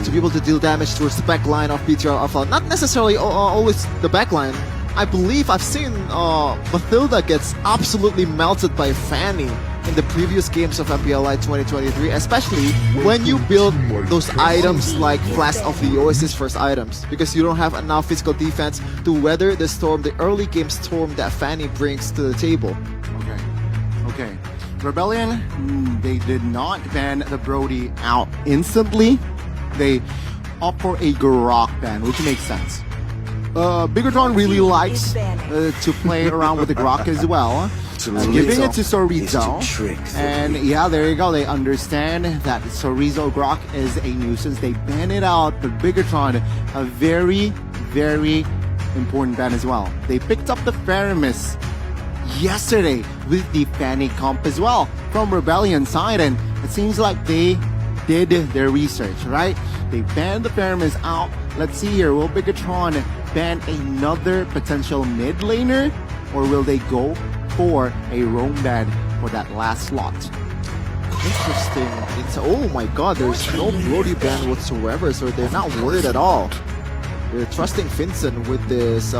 to be able to deal damage towards the back line of BTR Alpha. Not necessarily always the back line. I believe I've seen Mathilda gets absolutely melted by Fanny in the previous games of MPLI 2023, especially when you build those items like Flash of the Oasis first items, because you don't have enough physical defense to weather the storm, the early game storm that Fanny brings to the table. Okay. Rebellion, they did not ban the Brody out instantly. They opt for a Grok ban, which makes sense. Biggotron really likes to play around with the Grok as well. Giving it to Sorizo. And yeah, there you go. They understand that Sorizo Grok is a nuisance. They ban it out, but Biggotron, a very, very important ban as well. They picked up the Faramis yesterday with the Fanny comp as well from Rebellion side, and it seems like they did their research, right? They banned the Faramis out. Let's see here, will Biggotron ban another potential mid laner, or will they go for a roam ban for that last slot? Interesting. Oh my god, there's no Brody ban whatsoever, so they're not worried at all. They're trusting Vincent with this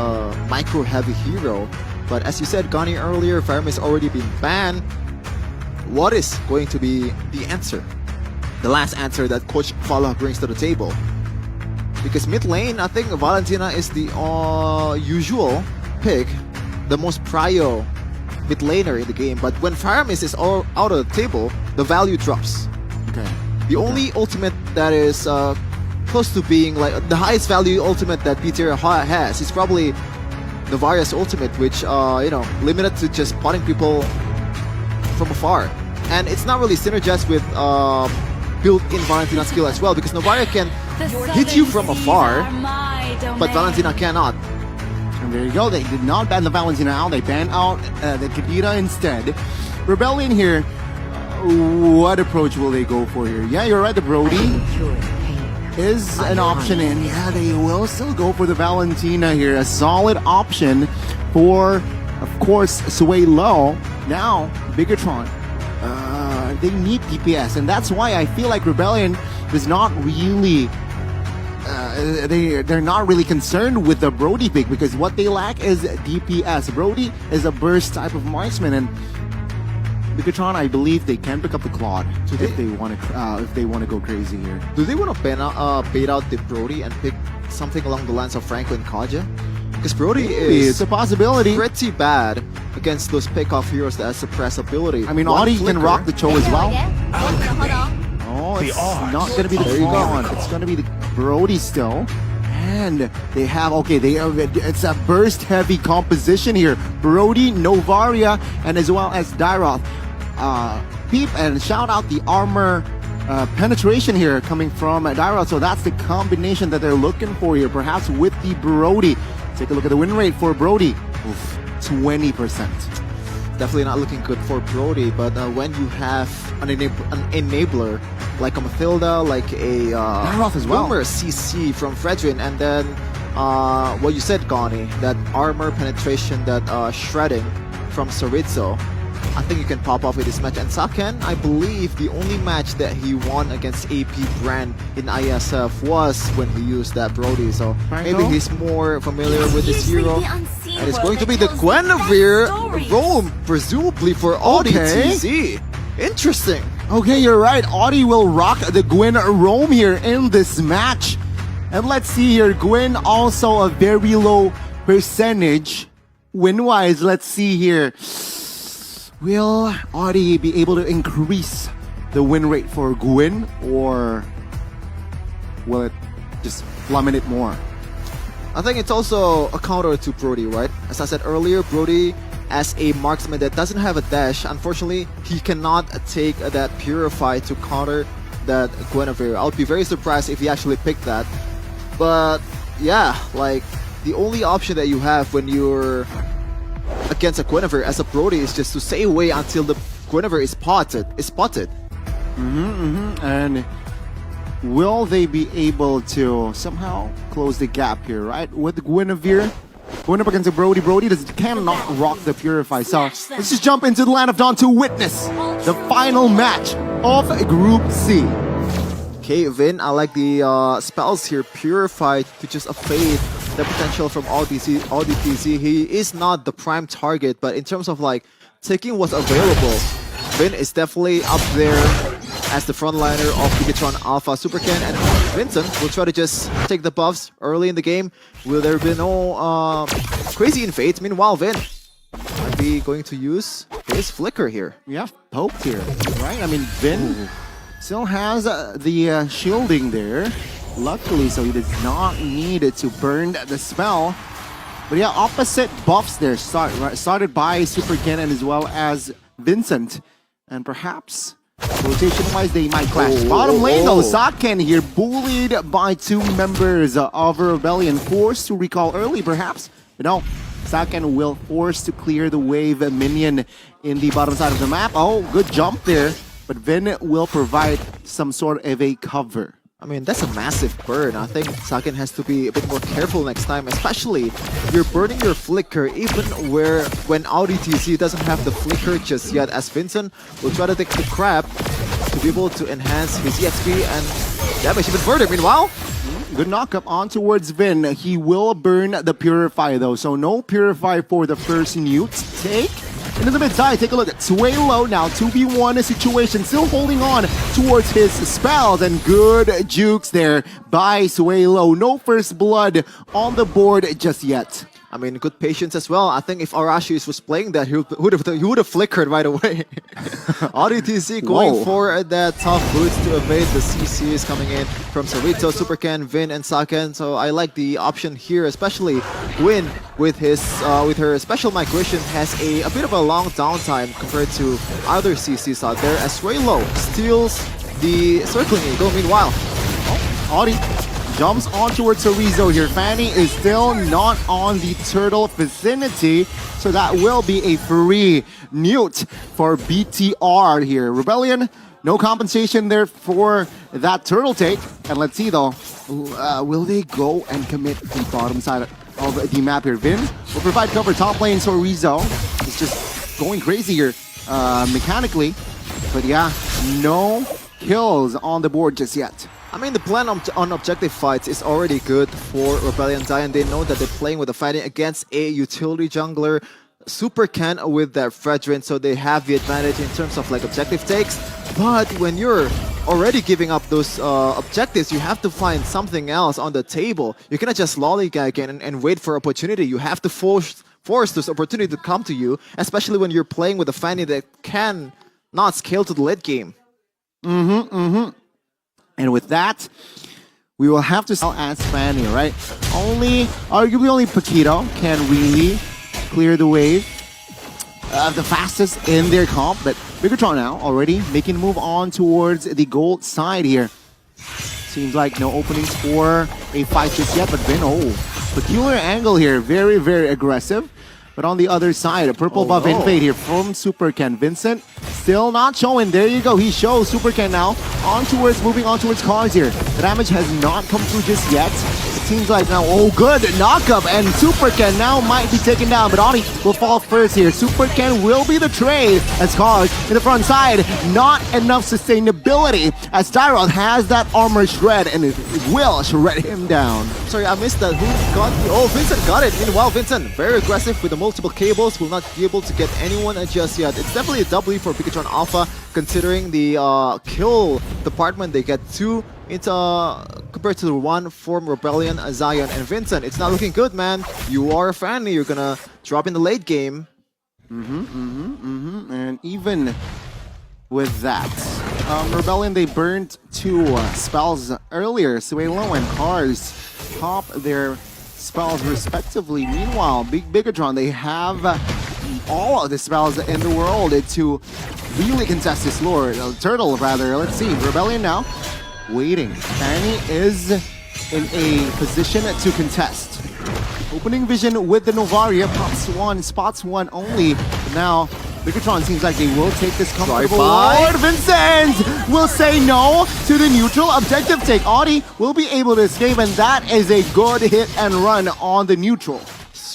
micro-heavy hero. But as you said, Gani, earlier, Faramis already been banned. What is going to be the answer? The last answer that Coach Fala brings to the table. Because mid lane, I think Valentina is the usual pick, the most prio mid laner in the game. But when Faramis is all out of the table, the value drops. Okay. The only ultimate that is close to being like the highest value ultimate that BTR has is probably Novaria's ultimate, which limited to just spotting people from afar, and it's not really synergized with built-in Valentina skill as well, because Novaria can hit you from afar, but Valentina cannot. And there you go. They did not ban the Valentina out. They banned out the Kadira instead. Rebellion here. What approach will they go for here? Yeah, you're right. The Brody is an option, and yeah, they will still go for the Valentina here. A solid option for, of course, Sway Low. Now, Biggotron, they need DPS, and that's why I feel like Rebellion is not really they're not really concerned with the Brody pick, because what they lack is DPS. Brody is a burst type of marksman, and Biggotron, I believe they can pick up the Claude if they want to go crazy here. Do they want to bait out the Brody and pick something along the lines of Franklin Kaja? Because Brody it's a possibility. Pretty bad against those pick-off heroes that has suppress ability. I mean, Audi can rock the Cho as well. Oh, it's not going to be the Claude. It's going to be the Brody still. And they have, it's a burst-heavy composition here. Brody, Novaria, and as well as Dairoth. Peep and shout out the armor penetration here coming from Dairoth. So that's the combination that they're looking for here, perhaps with the Brody. Take a look at the win rate for Brody. 20%. Definitely not looking good for Brody, but when you have an enabler like a Mathilda, like a Dairoth as well, Boomer CC from Fredrin, and then what you said, Gani, that armor penetration, that shredding from Sorizo, I think you can pop off with this match. And Saken, I believe the only match that he won against AP Brand in ISF was when he used that Brody, so maybe he's more familiar with this hero. And it's going to be the Guinevere roam, presumably for Audi TZ. Interesting. Okay, you're right. Audi will rock the Gwen roam here in this match. And let's see here, Gwen also a very low percentage win-wise. Let's see here. Will Audi be able to increase the win rate for Gwen, or will it just plummet it more? I think it's also a counter to Brody, right? As I said earlier, Brody as a marksman that doesn't have a dash, unfortunately, he cannot take that Purify to counter that Guinevere. I would be very surprised if he actually picked that. But yeah, like the only option that you have when you're against a Guinevere as a Brody is just to stay away until the Guinevere is spotted. And will they be able to somehow close the gap here, right? With Guinevere going up against a Brody. Brody cannot rock the Purify. So let's just jump into the Land of Dawn to witness the final match of Group C. Okay, Vin, I like the spells here. Purify to just evade the potential from ODTZ. He is not the prime target, but in terms of like taking what's available, Vin is definitely up there as the frontliner of Bigatron Alpha Super Ken, and Vincent will try to just take the buffs early in the game. Will there be no crazy invades? Meanwhile, Vin might be going to use his flicker here. Yeah, poked here, right? I mean, Vin still has the shielding there. Luckily, so he does not need it to burn the spell. But yeah, opposite buffs there started by Super Ken and as well as Vincent. And perhaps rotation-wise, they might clash. Bottom lane though, Saken here bullied by two members of Rebellion, forced to recall early perhaps. But no, Saken will force to clear the wave minion in the bottom side of the map. Oh, good jump there. But Vin will provide some sort of a cover. I mean, that's a massive burn. I think Saken has to be a bit more careful next time, especially if you're burning your flicker, even when ODTZ doesn't have the flicker just yet, as Vincent will try to take the crab to be able to enhance his EXP and damage even further. Meanwhile, good knockup on towards Vin. He will burn the Purify though, so no Purify for the first Newt take. And in the mid side, take a look at Suelo now, 2v1 situation, still holding on towards his spells, and good jukes there by Suelo. No first blood on the board just yet. I mean, good patience as well. I think if Arashi was playing that, he would have flickered right away. ODTZ going for that tough boots to evade the CCs coming in from Sarito, Super Ken, Vin, and Saken. So I like the option here, especially Win with her special migration has a bit of a long downtime compared to other CCs out there, as Suelo steals the Circling Eagle. Meanwhile, Audi jumps on towards Chorizo here. Fanny is still not on the turtle vicinity, so that will be a free Newt for BTR here. Rebellion, no compensation there for that turtle take. And let's see though, will they go and commit the bottom side of the map here? Vin will provide cover top lane, so Rizzo is just going crazy here mechanically. But yeah, no kills on the board just yet. I mean, the plan on objective fights is already good for Rebellion Zion. They know that they're playing with a fighting against a utility jungler, Super Ken with that Fredrin, so they have the advantage in terms of like objective takes. But when you're already giving up those objectives, you have to find something else on the table. You cannot just lollygag and wait for opportunity. You have to force this opportunity to come to you, especially when you're playing with a Fanny that can not scale to the late game. And with that, we will have to sell as Fanny, right? Arguably only Paquito can really clear the wave the fastest in their comp, but Bigatron now already making a move on towards the gold side here. Seems like no openings for a fight just yet, but Vin, peculiar angle here, very, very aggressive. But on the other side, a purple buff invade here from Super Ken. Vincent still not showing. There you go. He shows Super Ken now. Moving on towards Cars here. The damage has not come through just yet. It seems like now, good knockup. And Super Ken now might be taken down. But Oni will fall first here. Super Ken will be the trade as Cars in the front side. Not enough sustainability as Tyroth has that armor shred and it will shred him down. Sorry, I missed that. Who got the... Vincent got it. Meanwhile, Vincent, very aggressive with the multiple cables, will not be able to get anyone just yet. It's definitely a W for Bigatron Alpha, considering the kill department. They get 2 compared to the 1 from Rebellion, Zion, and Vincent. It's not looking good, man. You are a Fanny. You're gonna drop in the late game. And even with that, Rebellion, they burned 2 spells earlier. Suelo and Cars pop their spells respectively. Meanwhile, Bigatron, they have all of the spells in the world to really contest this turtle rather. Let's see, Rebellion now waiting. Fanny is in a position to contest. Opening vision with the Novaria, pops 1, spots 1 only. But now Bigatron seems like they will take this comfortable. Lord Vincent will say no to the neutral objective take. Audi will be able to escape, and that is a good hit and run on the neutral.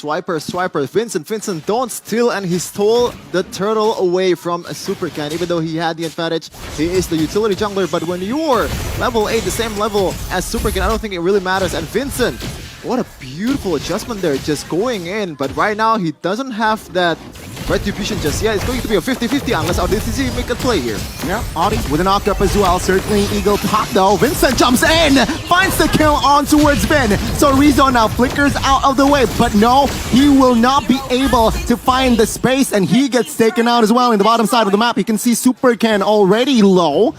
Swiper. Vincent, don't steal, and he stole the turtle away from a Supercan. Even though he had the advantage, he is the utility jungler, but when you're level 8, the same level as Supercan, I don't think it really matters. And Vincent, what a beautiful adjustment there, just going in, but right now he doesn't have that retribution just yet. It's going to be a 50-50 unless ODTZ make a play here. Yeah, Audi with a knock-up as well. Certainly Eagle pop though. Vincent jumps in, finds the kill on towards Vin. So Rizzo now flickers out of the way, but no, he will not be able to find the space, and he gets taken out as well. In the bottom side of the map, you can see Supercan already low,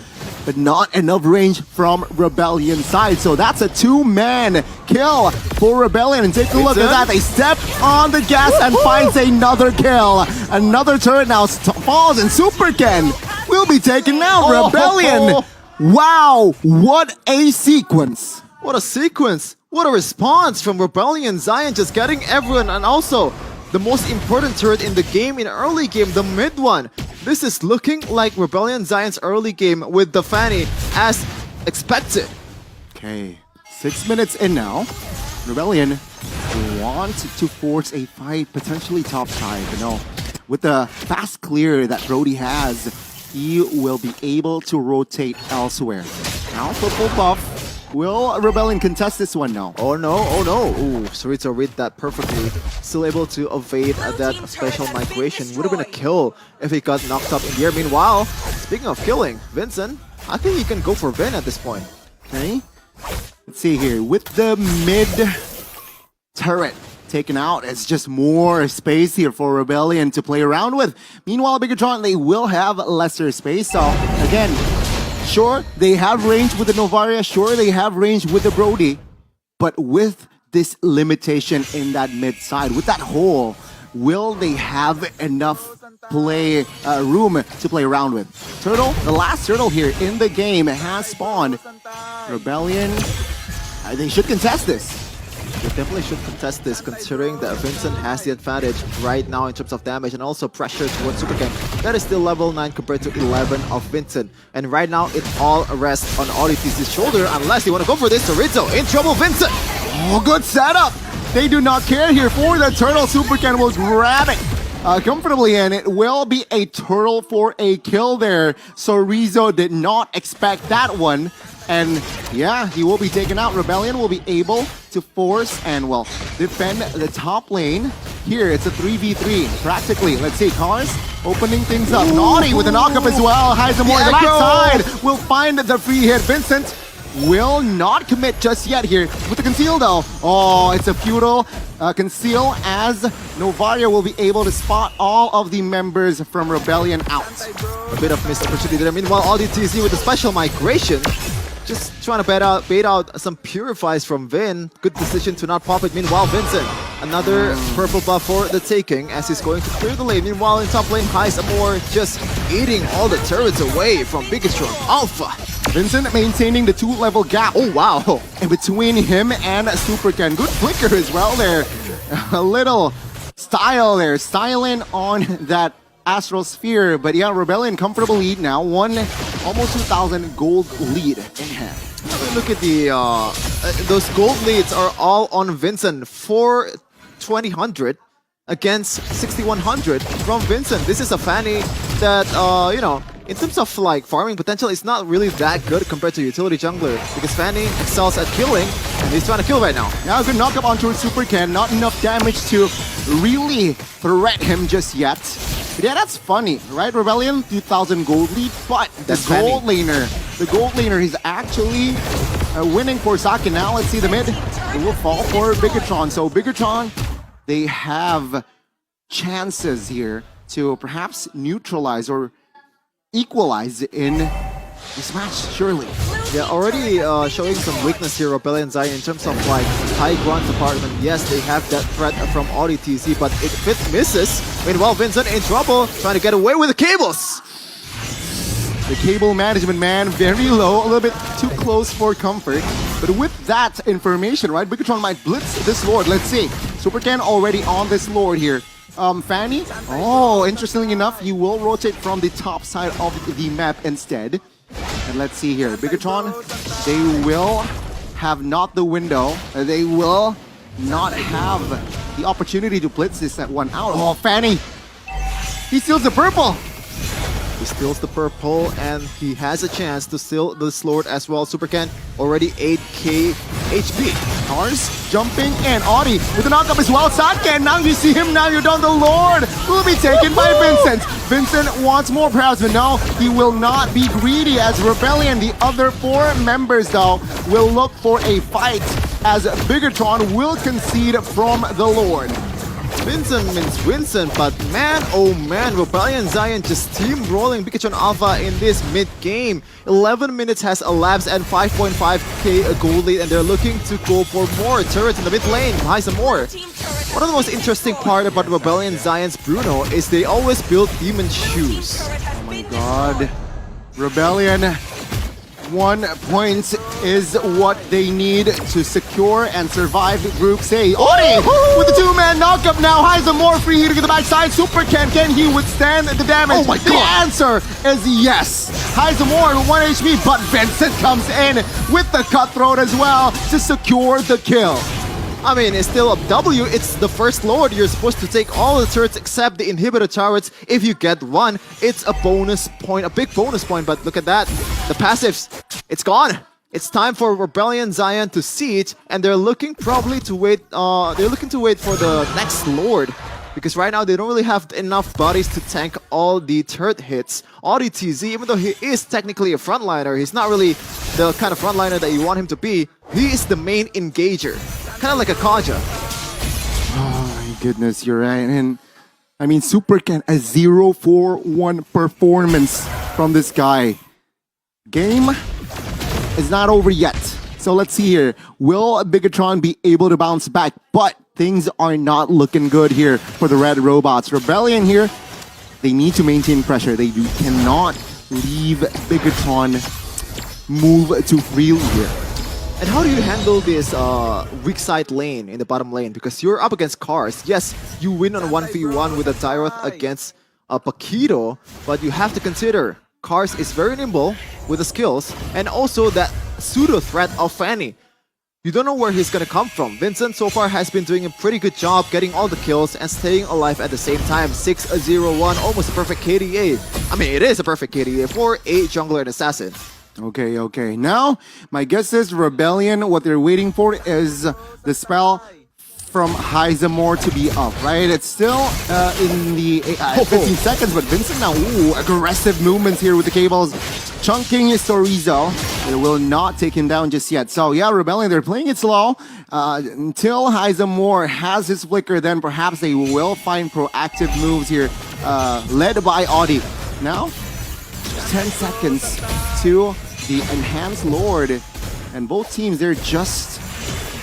but not enough range from Rebellion side. So that's a 2-man kill for Rebellion. And take a look at that. They step on the gas and finds another kill. Another turret now falls, and Supercan will be taken out. Rebellion. Wow, what a sequence. What a sequence. What a response from Rebellion. Zion just getting everyone, and also the most important turret in the game, in early game, the mid one. This is looking like Rebellion Zion's early game with the Fanny as expected. Okay, 6 minutes in now. Rebellion want to force a fight, potentially top side, but no. With the fast clear that Brody has, he will be able to rotate elsewhere. Now purple buff. Will Rebellion contest this one now? Oh no, oh no. Ooh, Sarito read that perfectly. Still able to evade that special migration. Would have been a kill if he got knocked up in the air. Meanwhile, speaking of killing, Vincent, I think he can go for Vin at this point. Okay. Let's see here. With the mid turret taken out, it's just more space here for Rebellion to play around with. Meanwhile, Bigatron, they will have lesser space. So, again, sure, they have range with the Novaria. Sure, they have range with the Brody. But with this limitation in that mid side, with that hole, will they have enough play room to play around with? Turtle, the last turtle here in the game, has spawned. Rebellion, they should contest this. They definitely should contest this, considering that Vincent has the advantage right now in terms of damage and also pressure towards Supercan. That is still level 9 compared to 11 of Vincent. And right now, it all rests on ODTC's shoulder unless they want to go for this. Rizzo in trouble, Vincent! Oh, good setup! They do not care here for the turtle. Supercan will grab it comfortably, and it will be a turtle for a kill there. So Rizzo did not expect that one. And yeah, he will be taken out. Rebellion will be able to force and, well, defend the top lane. Here, it's a 3v3, practically. Let's see, Cars opening things up. Naughty with a knockup as well. Heisenmore, the backside will find the free hit. Vincent will not commit just yet here with the conceal though. Oh, it's a futile conceal as Novaria will be able to spot all of the members from Rebellion out. A bit of missed opportunity there. Meanwhile, ODTC with the special migration. Just trying to bait out some purifies from Vin. Good decision to not pop it. Meanwhile, Vincent, another purple buff for the taking as he's going to clear the lane. Meanwhile, in top lane, Heisenmore just eating all the turrets away from Bigatron Alpha. Vincent maintaining the 2-level gap. Oh, wow. In between him and Supercan. Good flicker as well there. A little style there. Styling on that Astral Sphere. But yeah, Rebellion comfortable lead now. Almost 2,000 gold lead in hand. Look at the those gold leads are all on Vincent. 4,200 against 6,100 from Vincent. This is a Fanny that you know, in terms of like farming potential, it's not really that good compared to utility jungler because Fanny excels at killing and he's trying to kill right now. Now a good knockup onto Supercan. Not enough damage to really threat him just yet. But yeah, that's funny, right? Rebellion, 2,000 gold lead, but the gold laner is actually winning for Saki. Now let's see the mid. It will fall for Bigatron. So Bigatron, they have chances here to perhaps neutralize or equalize in this match, surely. Yeah, already showing some weakness here, Rebellion Zion, in terms of like high ground department. Yes, they have that threat from ODTC, but if it misses, meanwhile Vincent in trouble, trying to get away with the cables. The cable management, man, very low, a little bit too close for comfort. But with that information, right, Bigatron might blitz this Lord. Let's see. Supercan already on this Lord here. Fanny, oh, interestingly enough, you will rotate from the top side of the map instead. And let's see here, Bigatron, they will have not the window, they will not have the opportunity to blitz this at one out. Oh, Fanny! He steals the purple! He steals the purple and he has a chance to steal this Lord as well. Super Ken already 8k HP. Cars jumping and Audi with the knockup as well. Sadken, now you see him, now you're down. The Lord will be taken by Vincent. Vincent wants more perhaps, but no, he will not be greedy as Rebellion. The other 4 members though will look for a fight as Bigatron will concede from the Lord. Vincent means Vincent, but man, oh man, Rebellion Zion just steamrolling Bigatron Alpha in this mid-game. 11 minutes has elapsed and 5.5k gold lead, and they're looking to go for more turrets in the mid lane. Hi, some more. One of the most interesting part about Rebellion Zion's Bruno is they always build demon shoes. Oh my god. Rebellion, 1 point is what they need to secure and survive Group C. Ori with the 2-man knockup now. Heiser more free here to get the backside. Super can he withstand the damage? Oh my the god. answer is yes. Heiser more with 1 HP, but Vincent comes in with the cutthroat as well to secure the kill. I mean, it's still a W. It's the first Lord. You're supposed to take all the turrets except the inhibitor turrets. If you get one, it's a bonus point, a big bonus point. But look at that. The passives, it's gone. It's time for Rebellion Zion to siege, and they're looking probably to wait. They're looking to wait for the next Lord, because right now they don't really have enough bodies to tank all the turret hits. Audi TZ, even though he is technically a frontliner, he's not really the kind of frontliner that you want him to be. He is the main engager. Kind of like a Kaja. Oh my goodness, you're right. And I mean, Super Ken, a 0-4-1 performance from this guy. Game is not over yet. So let's see here. Will Bigatron be able to bounce back? But things are not looking good here for the Red Robots. Rebellion here, they need to maintain pressure. They cannot leave Bigatron move too freely here. And how do you handle this weak side lane in the bottom lane? Because you're up against Cars. Yes, you win on 1v1 with a Tyroth against Paquito, but you have to consider Cars is very nimble with the skills, and also that pseudo threat of Fanny. You don't know where he's gonna come from. Vincent so far has been doing a pretty good job getting all the kills and staying alive at the same time. 6-0-1, almost a perfect KDA. I mean, it is a perfect KDA for a jungler and assassin. Okay. Now, my guess is Rebellion, what they're waiting for is the spell from Heisemore to be up, right? It's still in the 15 seconds, but Vincent now, aggressive movements here with the cables. Chunking Storizo. It will not take him down just yet. So yeah, Rebellion, they're playing it slow until Heisemore has his flicker, then perhaps they will find proactive moves here, led by Audi. Now, 10 seconds to the Enhanced Lord, and both teams, they're just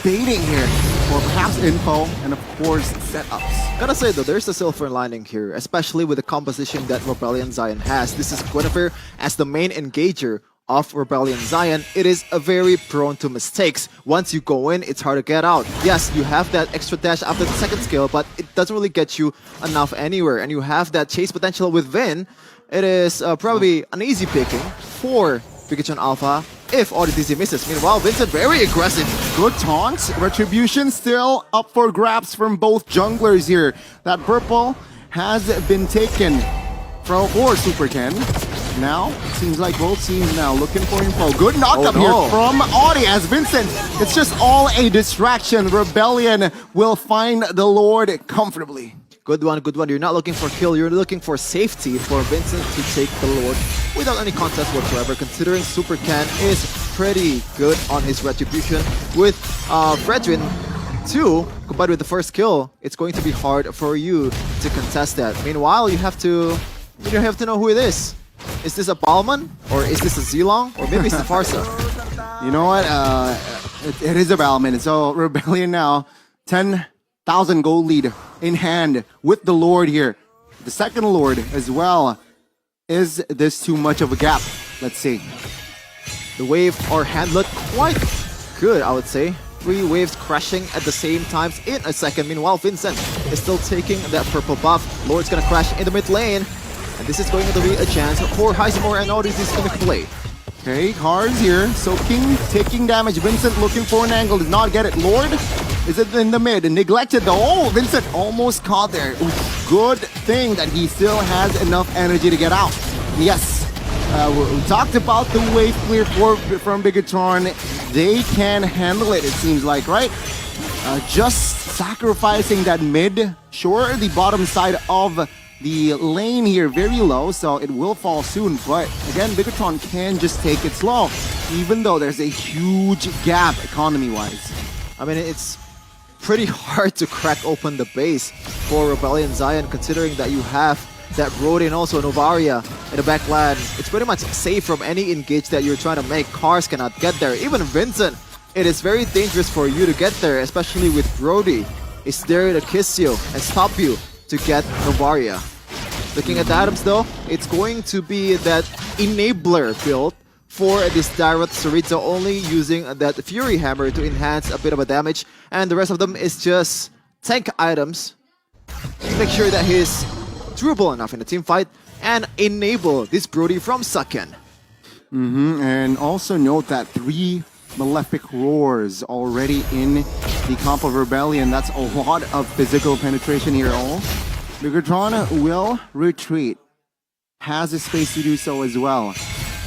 baiting here for perhaps info and of course setups. Gotta say though, there's a silver lining here, especially with the composition that Rebellion Zion has. This is Guinevere as the main engager of Rebellion Zion. It is a very prone to mistakes. Once you go in, it's hard to get out. Yes, you have that extra dash after the second skill, but it doesn't really get you enough anywhere, and you have that chase potential with Vin. It is probably an easy picking for Bigatron Alpha if ODTC misses. Meanwhile, Vincent very aggressive. Good taunts. Retribution still up for grabs from both junglers here. That purple has been taken for Super Ken. Now, it seems like both teams now looking for info. Good knockup here from Audi as Vincent. It's just all a distraction. Rebellion will find the Lord comfortably. Good one. You're not looking for kill, you're looking for safety for Vincent to take the Lord without any contest whatsoever, considering Super Ken is pretty good on his retribution. With Fredrin 2, combined with the first kill, it's going to be hard for you to contest that. Meanwhile, you have to know who it is. Is this a Balman? Or is this a Zilong? Or maybe it's the Farsa? You know what? It is a Balman. So Rebellion now, 10,000 gold lead in hand with the Lord here. The second Lord as well. Is this too much of a gap? Let's see. The wave are handled quite good, I would say. 3 waves crashing at the same time in a second. Meanwhile, Vincent is still taking that purple buff. Lord's gonna crash in the mid lane. And this is going to be a chance for Heisemore and Audis is going to play. Okay, Cars here, soaking, taking damage. Vincent looking for an angle, did not get it. Lord Is it in the mid? Neglected though. Oh, Vincent almost caught there. Oof, good thing that he still has enough energy to get out. Yes, we talked about the wave clear from Bigatron. They can handle it seems like, right? Just sacrificing that mid. Sure, the bottom side of the lane here very low, so it will fall soon. But again, Bigatron can just take it slow, even though there's a huge gap economy-wise. I mean, it's pretty hard to crack open the base for Rebellion Zion, considering that you have that Brody and also Novaria in the backline. It's pretty much safe from any engage that you're trying to make. Cars cannot get there. Even Vincent, it is very dangerous for you to get there, especially with Brody. Is there to kiss you and stop you to get Novaria. Looking at the items though, it's going to be that enabler build for this Dairath Sarita, only using that Fury Hammer to enhance a bit of a damage, and the rest of them is just tank items to make sure that he's durable enough in the team fight and enable this Brody from Sucken. And also note that 3 Malefic Roars already in the comp of Rebellion. That's a lot of physical penetration here. All Bigatron will retreat, has the space to do so as well.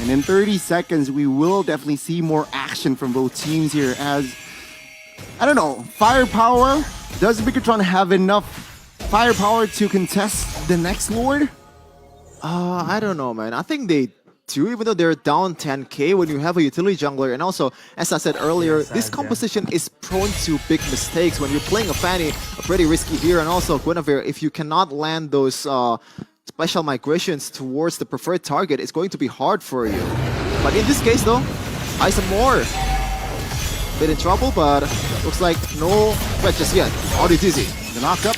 And in 30 seconds, we will definitely see more action from both teams here as, I don't know, firepower? Does Bigatron have enough firepower to contest the next Lord? I don't know, man. I think they do, even though they're down 10k when you have a utility jungler. And also, as I said earlier, this composition is prone to big mistakes. When you're playing a Fanny, a pretty risky hero, and also Guinevere, if you cannot land those special migrations towards the preferred target, it's going to be hard for you. But in this case though, Isamore bit in trouble, but looks like no threat just yet. Audi dizzy. The knockup.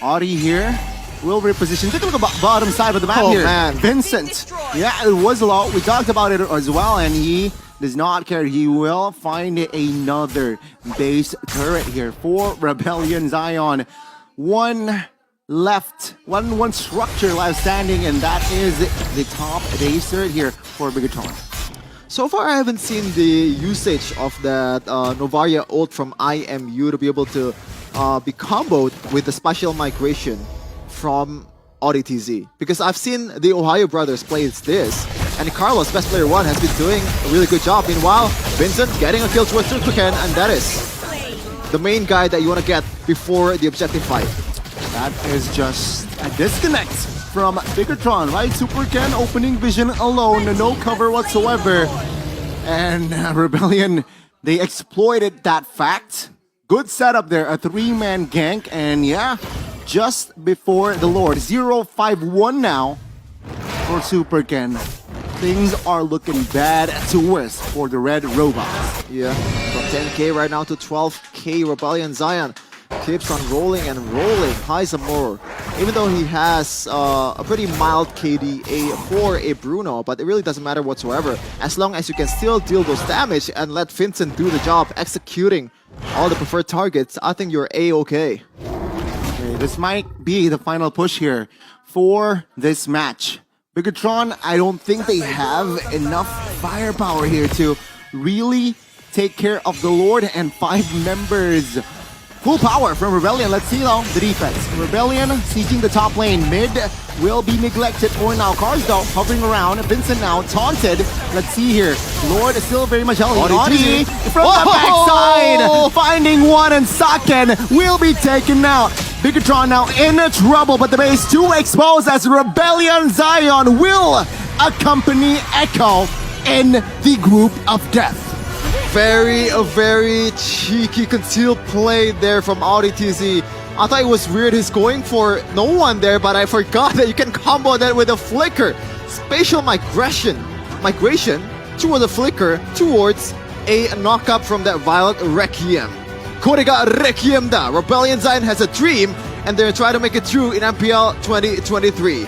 Audi here will reposition. Take a look at the bottom side of the map here. Man. Vincent. Yeah, it was low. We talked about it as well, and he does not care. He will find another base turret here for Rebellion Zion. One left, one structure left standing, and that is the top base turret here for Bigatron. So far, I haven't seen the usage of that Novaria ult from IMU to be able to be comboed with the special migration from ODTZ. Because I've seen the Ohio brothers play this, and Carlos, best player 1, has been doing a really good job. Meanwhile, Vincent getting a kill towards Superken, and that is the main guy that you want to get before the objective fight. That is just a disconnect from Bigatron, right? Superken opening vision alone, no cover whatsoever. And Rebellion, they exploited that fact. Good setup there, a 3-man gank, and yeah, just before the Lord. 0-5-1 now for Superken. Things are looking bad to worse for the Red Robots. Yeah, from 10k right now to 12k, Rebellion Zion keeps on rolling and rolling. Isamore, even though he has a pretty mild KDA for a Bruno, but it really doesn't matter whatsoever. As long as you can still deal those damage and let Vincent do the job, executing all the preferred targets, I think you're A-okay. Okay, this might be the final push here for this match. Bigatron, I don't think they have enough firepower here to really take care of the Lord and 5 members. Full power from Rebellion. Let's see though the defense. Rebellion sieging the top lane. Mid will be neglected for now. Cars though hovering around. Vincent now taunted. Let's see here. Lord is still very much healthy. Audi from the backside, finding one, and Saken will be taken out. Bigatron now in trouble, but the base too exposed as Rebellion Zion will accompany Echo in the group of death. Very cheeky concealed play there from ODTZ. I thought it was weird he's going for no one there, but I forgot that you can combo that with a flicker. Spatial migration towards a flicker towards a knockup from that Violet Requiem. Korega Requiem da. Rebellion Zion has a dream, and they're trying to make it true in MPL 2023.